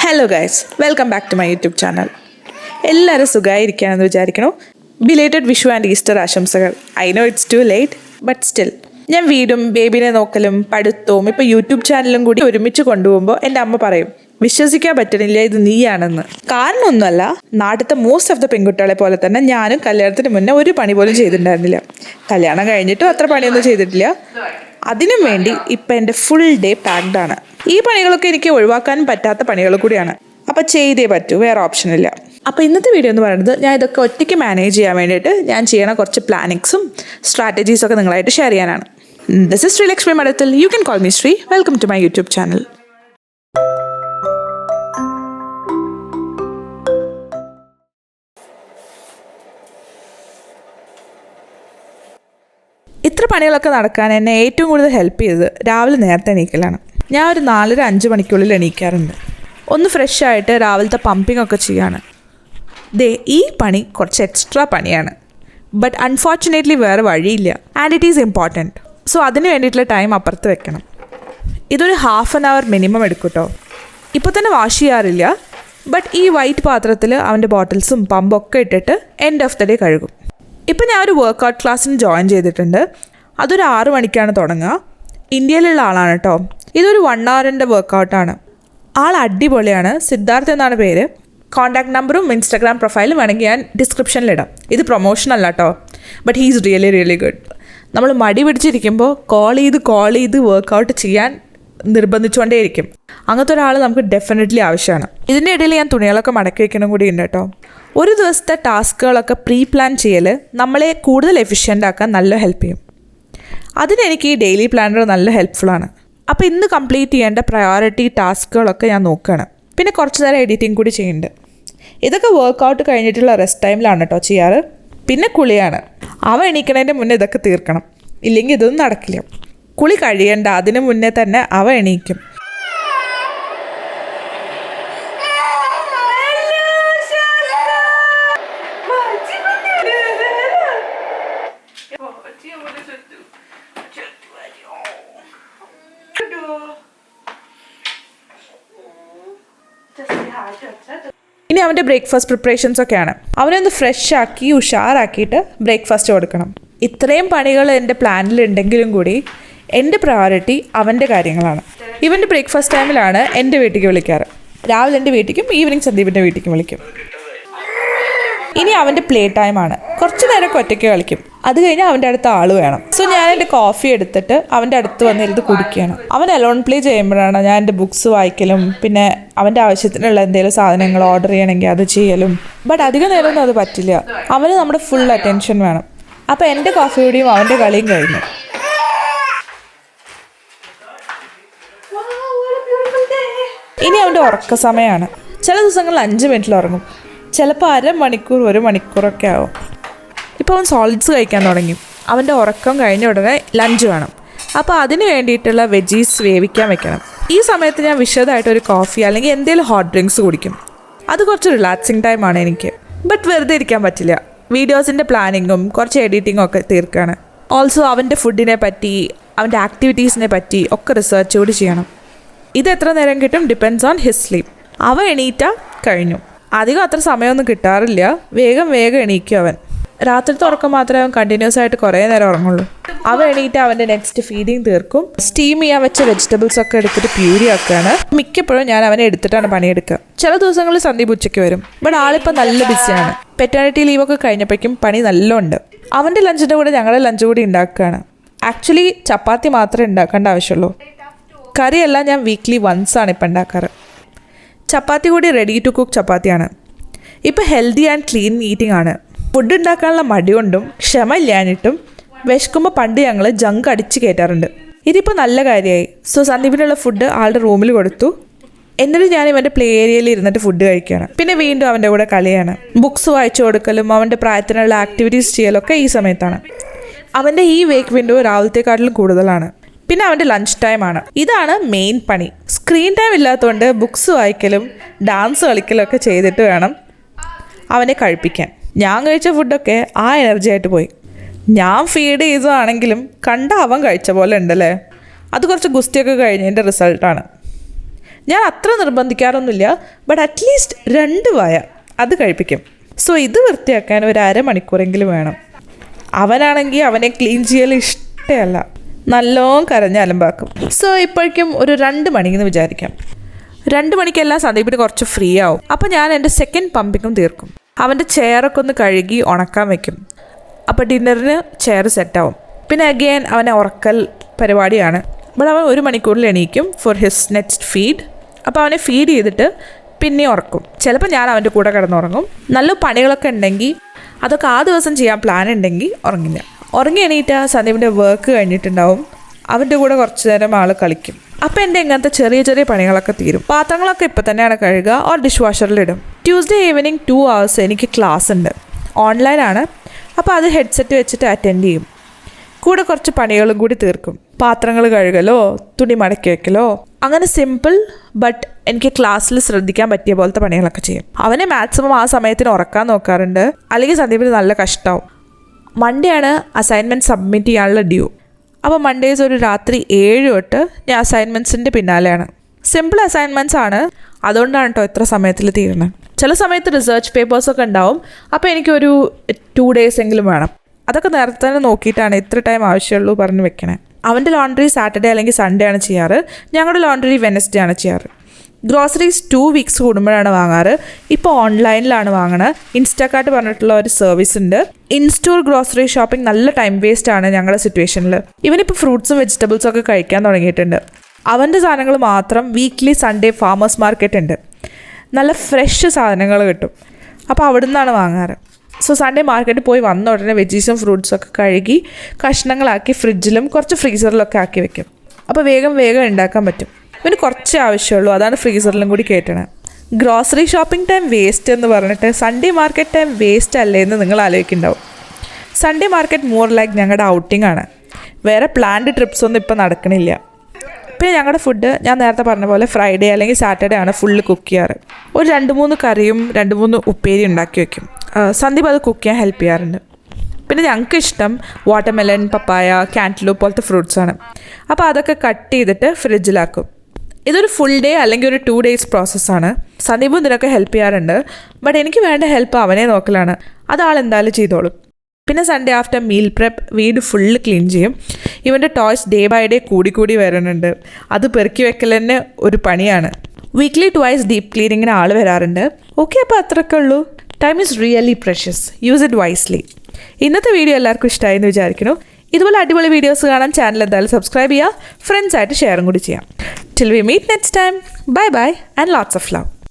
Hello guys, welcome back to my YouTube channel. എല്ലാവരും സുഖമായിരിക്കുകയാണെന്ന് വിചാരിക്കണു. ബിലേറ്റഡ് വിഷു ആൻഡ് ഈസ്റ്റർ ആശംസകൾ. I know it's too late, but still ഞാൻ വീടും ബേബിനെ നോക്കലും പഠിത്തവും ഇപ്പോൾ യൂട്യൂബ് ചാനലും കൂടി ഒരുമിച്ച് കൊണ്ടുപോകുമ്പോൾ എൻ്റെ അമ്മ പറയും, വിശ്വസിക്കാൻ പറ്റണില്ല ഇത് നീയാണെന്ന്. കാരണമൊന്നുമല്ല, നാട്ടിലത്തെ മോസ്റ്റ് ഓഫ് ദ പെൺകുട്ടികളെ പോലെ തന്നെ ഞാനും കല്യാണത്തിന് മുന്നേ ഒരു പണി പോലും ചെയ്തിട്ടുണ്ടായിരുന്നില്ല. കല്യാണം കഴിഞ്ഞിട്ടും അത്ര പണിയൊന്നും ചെയ്തിട്ടില്ല. അതിനും വേണ്ടി ഇപ്പം എൻ്റെ ഫുൾ ഡേ പാക്ഡ് ആണ്. ഈ പണികളൊക്കെ എനിക്ക് ഒഴിവാക്കാൻ പറ്റാത്ത പണികൾ കൂടിയാണ്. അപ്പം ചെയ്തേ പറ്റൂ, വേറെ ഓപ്ഷനില്ല. അപ്പോൾ ഇന്നത്തെ വീഡിയോ എന്ന് പറയുന്നത് ഞാൻ ഇതൊക്കെ ഒറ്റയ്ക്ക് മാനേജ് ചെയ്യാൻ വേണ്ടിയിട്ട് ഞാൻ ചെയ്യണ കുറച്ച് പ്ലാനിങ്സും സ്ട്രാറ്റജീസും ഒക്കെ നിങ്ങളായിട്ട് ഷെയർ ചെയ്യാനാണ്. This is Sreelakshmi Madathil. You can call me Sree. Welcome to my YouTube channel. ഇത്ര പണികളൊക്കെ നടക്കാൻ എന്നെ ഏറ്റവും കൂടുതൽ ഹെൽപ്പ് ചെയ്തത് രാവിലെ നേരത്തെ എണീക്കലാണ്. ഞാൻ ഒരു 4-5 മണിക്കുള്ളിൽ എണീക്കാറുണ്ട്. ഒന്ന് ഫ്രഷ് ആയിട്ട് രാവിലത്തെ പമ്പിംഗ് ഒക്കെ ചെയ്യാണ്. ഈ പണി കുറച്ച് എക്സ്ട്രാ പണിയാണ്, ബട്ട് അൺഫോർച്ചുനേറ്റ്ലി വേറെ വഴിയില്ല. And it is important. So അതിന് വേണ്ടിയിട്ടുള്ള ടൈം അപ്പുറത്ത് വെക്കണം. ഇതൊരു 1/2 hour മിനിമം എടുക്കും കേട്ടോ. ഇപ്പോൾ തന്നെ വാഷ് ചെയ്യാറില്ല, ബട്ട് ഈ വൈറ്റ് പാത്രത്തിൽ അവൻ്റെ ബോട്ടിൽസും പമ്പൊക്കെ ഇട്ടിട്ട് എൻഡ് ഓഫ് ദ ഡേ കഴുകും. ഇപ്പം ഞാൻ ഒരു വർക്കൗട്ട് ക്ലാസ്സിന് ജോയിൻ ചെയ്തിട്ടുണ്ട്. അതൊരു 6 മണിക്കാണ് തുടങ്ങുക. ഇന്ത്യയിലുള്ള ആളാണ് കേട്ടോ. ഇതൊരു 1 hour വർക്കൗട്ടാണ്. ആൾ അടിപൊളിയാണ്. സിദ്ധാർത്ഥ് എന്നാണ് പേര്. കോൺടാക്ട് നമ്പറും ഇൻസ്റ്റാഗ്രാം പ്രൊഫൈലും വേണമെങ്കിൽ ഞാൻ ഡിസ്ക്രിപ്ഷനിലിടാം. ഇത് പ്രൊമോഷൻ അല്ല കേട്ടോ, but he is really good. നമ്മൾ മടി പിടിച്ചിരിക്കുമ്പോൾ കോൾ ചെയ്ത് വർക്കൗട്ട് ചെയ്യാൻ നിർബന്ധിച്ചുകൊണ്ടേയിരിക്കും. അങ്ങനത്തെ ഒരാൾ നമുക്ക് ഡെഫിനറ്റ്ലി ആവശ്യമാണ്. ഇതിൻ്റെ ഇടയിൽ ഞാൻ തുണികളൊക്കെ മടക്കി വയ്ക്കണം കൂടി ഉണ്ട് കേട്ടോ. ഒരു ദിവസത്തെ ടാസ്കുകളൊക്കെ പ്രീ പ്ലാൻ ചെയ്യൽ നമ്മളെ കൂടുതൽ എഫിഷ്യൻ്റ് ആക്കാൻ നല്ല ഹെൽപ്പ് ചെയ്യും. അതിനെനിക്ക് ഈ ഡെയിലി പ്ലാനർ നല്ല ഹെൽപ്ഫുള്ളാണ്. അപ്പോൾ ഇന്ന് കംപ്ലീറ്റ് ചെയ്യേണ്ട പ്രയോറിറ്റി ടാസ്കുകളൊക്കെ ഞാൻ നോക്കുകയാണ്. പിന്നെ കുറച്ച് നേരം എഡിറ്റിംഗ് കൂടി ചെയ്യുന്നുണ്ട്. ഇതൊക്കെ വർക്കൗട്ട് കഴിഞ്ഞിട്ടുള്ള റെസ്റ്റ് ടൈമിലാണ് കേട്ടോ ചെയ്യാറ്. പിന്നെ കുളിയാണ്. അവ എണീക്കണതിൻ്റെ മുന്നേ ഇതൊക്കെ തീർക്കണം, ഇല്ലെങ്കിൽ ഇതൊന്നും നടക്കില്ല. കുളി കഴിയണ്ട, അതിന് മുന്നേ തന്നെ അവ എണീക്കും. ഇനി അവൻ്റെ ബ്രേക്ക്ഫാസ്റ്റ് പ്രിപ്പറേഷൻസ് ഒക്കെയാണ്. അവനൊന്ന് ഫ്രഷ് ആക്കി ഉഷാറാക്കിയിട്ട് ബ്രേക്ക്ഫാസ്റ്റ് കൊടുക്കണം. ഇത്രയും പണികൾ എൻ്റെ പ്ലാനിലുണ്ടെങ്കിലും കൂടി എൻ്റെ പ്രയോറിറ്റി അവൻ്റെ കാര്യങ്ങളാണ്. ഇവൻ്റെ ബ്രേക്ക്ഫാസ്റ്റ് ടൈമിലാണ് എൻ്റെ വീട്ടിലേക്ക് വിളിക്കാറ്. രാവിലെ എൻ്റെ വീട്ടിലേക്കും ഈവനിങ് സന്ദീപിൻ്റെ വീട്ടിലേക്കും വിളിക്കും. ഇനി അവൻ്റെ പ്ലേ ടൈമാണ്. കുറച്ച് നേരമൊക്കെ ഒറ്റയ്ക്ക് കളിക്കും. അത് കഴിഞ്ഞാൽ അവൻ്റെ അടുത്ത് ആൾ വേണം. സോ ഞാൻ എൻ്റെ കോഫി എടുത്തിട്ട് അവൻ്റെ അടുത്ത് വന്നിരുന്ന് കുടിക്കുകയാണ്. അവൻ അലോൺ പ്ലേ ചെയ്യുമ്പോഴാണ് ഞാൻ എൻ്റെ ബുക്സ് വായിക്കലും പിന്നെ അവൻ്റെ ആവശ്യത്തിനുള്ള എന്തെങ്കിലും സാധനങ്ങൾ ഓർഡർ ചെയ്യണമെങ്കിൽ അത് ചെയ്യലും. ബട്ട് അധികം നേരമൊന്നും അത് പറ്റില്ല. അവന് നമ്മുടെ ഫുൾ അറ്റൻഷൻ വേണം. അപ്പോൾ എൻ്റെ കോഫി കൂടിയും അവൻ്റെ കളിയും കഴിഞ്ഞു. ഇനി അവൻ്റെ ഉറക്ക സമയമാണ്. ചില ദിവസങ്ങളിൽ 5 മിനിറ്റിൽ ഉറങ്ങും, ചിലപ്പോൾ 1/2 മണിക്കൂർ 1 മണിക്കൂറൊക്കെ ആവും. ഇപ്പോൾ അവൻ സോളിഡ്സ് കഴിക്കാൻ തുടങ്ങി. അവൻ്റെ ഉറക്കം കഴിഞ്ഞ ഉടനെ ലഞ്ച് വേണം. അപ്പോൾ അതിന് വേണ്ടിയിട്ടുള്ള വെജീസ് വേവിക്കാൻ വെക്കണം. ഈ സമയത്ത് ഞാൻ വിശദമായിട്ടൊരു കോഫി അല്ലെങ്കിൽ എന്തെങ്കിലും ഹോട്ട് ഡ്രിങ്ക്സ് കുടിക്കും. അത് കുറച്ച് റിലാക്സിങ് ടൈമാണ് എനിക്ക്. ബട്ട് വെറുതെ ഇരിക്കാൻ പറ്റില്ല. വീഡിയോസിൻ്റെ പ്ലാനിങ്ങും കുറച്ച് എഡിറ്റിങ്ങും ഒക്കെ തീർക്കുകയാണ്. ഓൾസോ അവൻ്റെ ഫുഡിനെ പറ്റി അവൻ്റെ ആക്ടിവിറ്റീസിനെ പറ്റി ഒക്കെ റിസർച്ച് കൂടി ചെയ്യണം. ഇത് എത്ര നേരം കിട്ടും ഡിപ്പെൻഡ്സ് ഓൺ ഹിസ് സ്ലീപ്പ്. അവ എണീറ്റാൽ കഴിഞ്ഞു. അധികം അത്ര സമയമൊന്നും കിട്ടാറില്ല. വേഗം എണീക്കും അവൻ. രാത്രിത്തെ ഉറക്കം മാത്രമേ അവൻ കണ്ടിന്യൂസ് ആയിട്ട് കുറേ നേരം ഉറങ്ങുള്ളൂ. അവൻ എണീറ്റ് അവൻ്റെ നെക്സ്റ്റ് ഫീഡിങ് തീർക്കും. സ്റ്റീം ചെയ്യാൻ വെച്ച വെജിറ്റബിൾസ് ഒക്കെ എടുത്തിട്ട് പ്യൂരി ആക്കുകയാണ്. മിക്കപ്പോഴും ഞാൻ അവനെ എടുത്തിട്ടാണ് പണിയെടുക്കുക. ചില ദിവസങ്ങളിൽ സന്ദീപ് ഉച്ചയ്ക്ക് വരും. ബട്ട് ആളിപ്പോൾ നല്ല ബിസിയാണ്. പെറ്റേണിറ്റി ലീവൊക്കെ കഴിഞ്ഞപ്പോഴേക്കും പണി നല്ല ഉണ്ട്. അവൻ്റെ ലഞ്ചിൻ്റെ കൂടെ ഞങ്ങളുടെ ലഞ്ച് കൂടി ഉണ്ടാക്കുകയാണ്. ആക്ച്വലി ചപ്പാത്തി മാത്രമേ ഉണ്ടാക്കേണ്ട ആവശ്യമുള്ളൂ. കറിയെല്ലാം ഞാൻ വീക്ക്ലി വൺസ് ആണ് ഇപ്പം ഉണ്ടാക്കാറ്. ചപ്പാത്തി കൂടി റെഡി ടു കുക്ക് ചപ്പാത്തിയാണ്. ഇപ്പോൾ ഹെൽത്തി ആൻഡ് ക്ലീൻ ഈറ്റിംഗ് ആണ്. ഫുഡ് ഉണ്ടാക്കാനുള്ള മടി കൊണ്ടും ക്ഷമ ഇല്ലാഞ്ഞിട്ടും വിശക്കുമ്പോൾ പണ്ട് ഞങ്ങൾ ജങ്ക് അടിച്ച് കയറ്റാറുണ്ട്. ഇതിപ്പോൾ നല്ല കാര്യമായി. സോ സന്ദീപിനുള്ള ഫുഡ് ആളുടെ റൂമിൽ കൊടുത്തു. എന്നിട്ട് ഞാൻ ഇവൻ്റെ പ്ലേ ഏരിയയിൽ ഇരുന്നിട്ട് ഫുഡ് കഴിക്കുകയാണ്. പിന്നെ വീണ്ടും അവൻ്റെ കൂടെ കളിയാണ്. ബുക്സ് വായിച്ചു കൊടുക്കലും അവൻ്റെ പ്രായത്തിനുള്ള ആക്ടിവിറ്റീസ് ചെയ്യലൊക്കെ ഈ സമയത്താണ്. അവൻ്റെ ഈ വേക്ക് വിൻഡോ രാവിലത്തെക്കാട്ടിലും കൂടുതലാണ്. പിന്നെ അവൻ്റെ ലഞ്ച് ടൈമാണ്. ഇതാണ് മെയിൻ പണി. സ്ക്രീൻ ടൈം ഇല്ലാത്തതുകൊണ്ട് ബുക്സ് വായിക്കലും ഡാൻസ് കളിക്കലും ഒക്കെ ചെയ്തിട്ട് വേണം അവനെ കഴിപ്പിക്കാൻ. ഞാൻ കഴിച്ച ഫുഡൊക്കെ ആ എനർജി ആയിട്ട് പോയി. ഞാൻ ഫീഡ് ചെയ്തതാണെങ്കിലും കണ്ട അവൻ കഴിച്ച പോലെ ഉണ്ടല്ലേ. അത് കുറച്ച് ഗുസ്തിയൊക്കെ കഴിഞ്ഞതിൻ്റെ റിസൾട്ടാണ്. ഞാൻ അത്ര നിർബന്ധിക്കാറൊന്നുമില്ല, ബട്ട് അറ്റ്ലീസ്റ്റ് 2 വായ അത് കഴിപ്പിക്കും. സോ ഇത് വൃത്തിയാക്കാൻ ഒരു അരമണിക്കൂറെങ്കിലും വേണം. അവനാണെങ്കിൽ അവനെ ക്ലീൻ ചെയ്യൽ ഇഷ്ടമല്ല, നല്ലോണം കരഞ്ഞ് അലമ്പാക്കും. സോ ഇപ്പോഴേക്കും ഒരു 2 മണിയെന്ന് വിചാരിക്കാം. 2 മണിക്കെല്ലാം സന്ദീപിന് കുറച്ച് ഫ്രീ ആവും. അപ്പോൾ ഞാൻ എൻ്റെ സെക്കൻഡ് പമ്പിങ്ങും തീർക്കും. അവൻ്റെ ചെയറൊക്കെ ഒന്ന് കഴുകി ഉണക്കാൻ വയ്ക്കും. അപ്പോൾ ഡിന്നറിന് ചെയർ സെറ്റാവും. പിന്നെ അഗെയിൻ അവനെ ഉറക്കൽ പരിപാടിയാണ്. ബട്ട് അവൻ 1 മണിക്കൂറിൽ എണീക്കും ഫോർ ഹിസ് നെക്സ്റ്റ് ഫീഡ്. അപ്പോൾ അവനെ ഫീഡ് ചെയ്തിട്ട് പിന്നെ ഉറക്കും. ചിലപ്പോൾ ഞാൻ അവൻ്റെ കൂടെ കിടന്നുറങ്ങും. നല്ല പണികളൊക്കെ ഉണ്ടെങ്കിൽ അതൊക്കെ ആ ദിവസം ചെയ്യാൻ പ്ലാൻ ഉണ്ടെങ്കിൽ ഉറങ്ങില്ല. ഉറങ്ങി എണീറ്റാൽ സന്ദീപിൻ്റെ വർക്ക് കഴിഞ്ഞിട്ടുണ്ടാവും. അവൻ്റെ കൂടെ കുറച്ച് നേരം ആൾ കളിക്കും. അപ്പോൾ എൻ്റെ ഇങ്ങനത്തെ ചെറിയ ചെറിയ പണികളൊക്കെ തീരും. പാത്രങ്ങളൊക്കെ ഇപ്പോൾ തന്നെയാണ് കഴുകുക ഓർ ഡിഷ് വാഷറിലിടും. ട്യൂസ്ഡേ ഈവനിങ് 2 hours എനിക്ക് ക്ലാസ് ഉണ്ട്, ഓൺലൈനാണ്. അപ്പോൾ അത് ഹെഡ്സെറ്റ് വെച്ചിട്ട് അറ്റൻഡ് ചെയ്യും. കൂടെ കുറച്ച് പണികളും കൂടി തീർക്കും. പാത്രങ്ങൾ കഴുകലോ തുണി മടക്കി വയ്ക്കലോ, അങ്ങനെ സിമ്പിൾ ബട്ട് എനിക്ക് ക്ലാസ്സിൽ ശ്രദ്ധിക്കാൻ പറ്റിയ പോലത്തെ പണികളൊക്കെ ചെയ്യും. അവനെ മാക്സിമം ആ സമയത്തിന് ഉറക്കാൻ നോക്കാറുണ്ട്, അല്ലെങ്കിൽ സന്ദീപിന് നല്ല കഷ്ടമാവും. മൺഡേ ആണ് അസൈൻമെൻറ്റ് സബ്മിറ്റ് ചെയ്യാനുള്ള ഡ്യൂ. അപ്പോൾ മൺഡേസ് ഒരു രാത്രി 7 തൊട്ട് ഞാൻ അസൈൻമെൻറ്റ്സിൻ്റെ പിന്നാലെയാണ്. സിമ്പിൾ അസൈൻമെൻറ്റ്സ് ആണ്, അതുകൊണ്ടാണ് കേട്ടോ ഇത്ര സമയത്തിൽ തീരുന്നത്. ചില സമയത്ത് റിസർച്ച് പേപ്പേഴ്സൊക്കെ ഉണ്ടാവും. അപ്പോൾ എനിക്കൊരു 2 days എങ്കിലും വേണം. അതൊക്കെ നേരത്തെ തന്നെ നോക്കിയിട്ടാണ് ഇത്ര ടൈം ആവശ്യമുള്ളൂ പറഞ്ഞ് വെക്കണേ. അവൻ്റെ ലോണ്ട്രി സാറ്റർഡേ അല്ലെങ്കിൽ സൺഡേ ആണ് ചെയ്യാറ്. ഞങ്ങളുടെ ലോണ്ട്രി വെനസ്ഡേ ആണ് ചെയ്യാറ്. ഗ്രോസറീസ് 2 weeks കൂടുമ്പോഴാണ് വാങ്ങാറ്. ഇപ്പോൾ ഓൺലൈനിലാണ് വാങ്ങണത്. ഇൻസ്റ്റാകാർട്ട് പറഞ്ഞിട്ടുള്ള ഒരു സർവീസ് ഉണ്ട്. ഇൻസ്റ്റോർ ഗ്രോസറി ഷോപ്പിംഗ് നല്ല ടൈം വേസ്റ്റ് ആണ് ഞങ്ങളുടെ സിറ്റുവേഷനിൽ. ഇവനിപ്പോൾ ഫ്രൂട്ട്സും വെജിറ്റബിൾസും ഒക്കെ കഴിക്കാൻ തുടങ്ങിയിട്ടുണ്ട്. അവൻ്റെ സാധനങ്ങൾ മാത്രം വീക്ക്ലി സൺഡേ ഫാമേഴ്സ് മാർക്കറ്റ് ഉണ്ട്. നല്ല ഫ്രഷ് സാധനങ്ങൾ കിട്ടും. അപ്പോൾ അവിടെ നിന്നാണ് വാങ്ങാറ്. സോ സൺഡേ മാർക്കറ്റിൽ പോയി വന്ന ഉടനെ വെജീസും ഫ്രൂട്ട്സും ഒക്കെ കഴുകി കഷ്ണങ്ങളാക്കി ഫ്രിഡ്ജിലും കുറച്ച് ഫ്രീസറിലൊക്കെ ആക്കി വെക്കും. അപ്പോൾ വേഗം ഉണ്ടാക്കാൻ പറ്റും. പിന്നെ കുറച്ചേ ആവശ്യമുള്ളൂ, അതാണ് ഫ്രീസറിലും കൂടി കയറ്റണത്. ഗ്രോസറി ഷോപ്പിംഗ് ടൈം വേസ്റ്റ് എന്ന് പറഞ്ഞിട്ട് സൺഡേ മാർക്കറ്റ് ടൈം വേസ്റ്റ് അല്ലേ എന്ന് നിങ്ങൾ ആലോചിക്കുന്നുണ്ടാവും. സൺഡേ മാർക്കറ്റ് മോർ ലൈക്ക് ഞങ്ങളുടെ ഔട്ടിംഗ് ആണ്. വേറെ പ്ലാൻഡ് ട്രിപ്സ് ഒന്നും ഇപ്പോൾ നടക്കണില്ല. പിന്നെ ഞങ്ങളുടെ ഫുഡ് ഞാൻ നേരത്തെ പറഞ്ഞ പോലെ ഫ്രൈഡേ അല്ലെങ്കിൽ സാറ്റർഡേ ആണ് ഫുള്ള് കുക്ക് ചെയ്യാറ്. ഒരു 2-3 കറിയും 2-3 ഉപ്പേരി ഉണ്ടാക്കി വയ്ക്കും. സന്ദീപ് അത് കുക്ക് ചെയ്യാൻ ഹെൽപ്പ് ചെയ്യാറുണ്ട്. പിന്നെ ഞങ്ങൾക്ക് ഇഷ്ടം വാട്ടർമെലൺ, പപ്പായ, കാൻറ്റലൂപ്പ് പോലത്തെ ഫ്രൂട്ട്സാണ്. അപ്പോൾ അതൊക്കെ കട്ട് ചെയ്തിട്ട് ഫ്രിഡ്ജിലാക്കും. ഇതൊരു ഫുൾ ഡേ അല്ലെങ്കിൽ ഒരു 2 days പ്രോസസ്സാണ്. സന്ദീപും ഇതിനൊക്കെ ഹെൽപ്പ് ചെയ്യാറുണ്ട്. ബട്ട് എനിക്ക് വേണ്ട ഹെൽപ്പ് അവനെ നോക്കലാണ്. അതാൾ എന്തായാലും ചെയ്തോളും. പിന്നെ സൺഡേ ആഫ്റ്റർ മീൽ പ്രെപ്പ് വീട് ഫുള്ള് ക്ലീൻ ചെയ്യും. ഇവൻ്റെ ടോയ്സ് ഡേ ബൈ ഡേ കൂടി വരുന്നുണ്ട്. അത് പെറുക്കി വെക്കൽ തന്നെ ഒരു പണിയാണ്. വീക്ക്ലി 2 ഡീപ്പ് ക്ലീനിങ്ങിന് ആൾ വരാറുണ്ട്. ഓക്കെ, അപ്പോൾ അത്രയൊക്കെ ഉള്ളൂ. Time is really precious. Use it wisely. ഇന്നത്തെ വീഡിയോ എല്ലാവർക്കും ഇഷ്ടമായി എന്ന് വിചാരിക്കുന്നു. ഇതുപോലെ അടിപൊളി വീഡിയോസ് കാണാൻ ചാനൽ എന്തായാലും സബ്സ്ക്രൈബ് ചെയ്യുക. ഫ്രണ്ട്സായിട്ട് ഷെയറും കൂടി ചെയ്യാം. Till we meet next time. Bye bye and lots of love.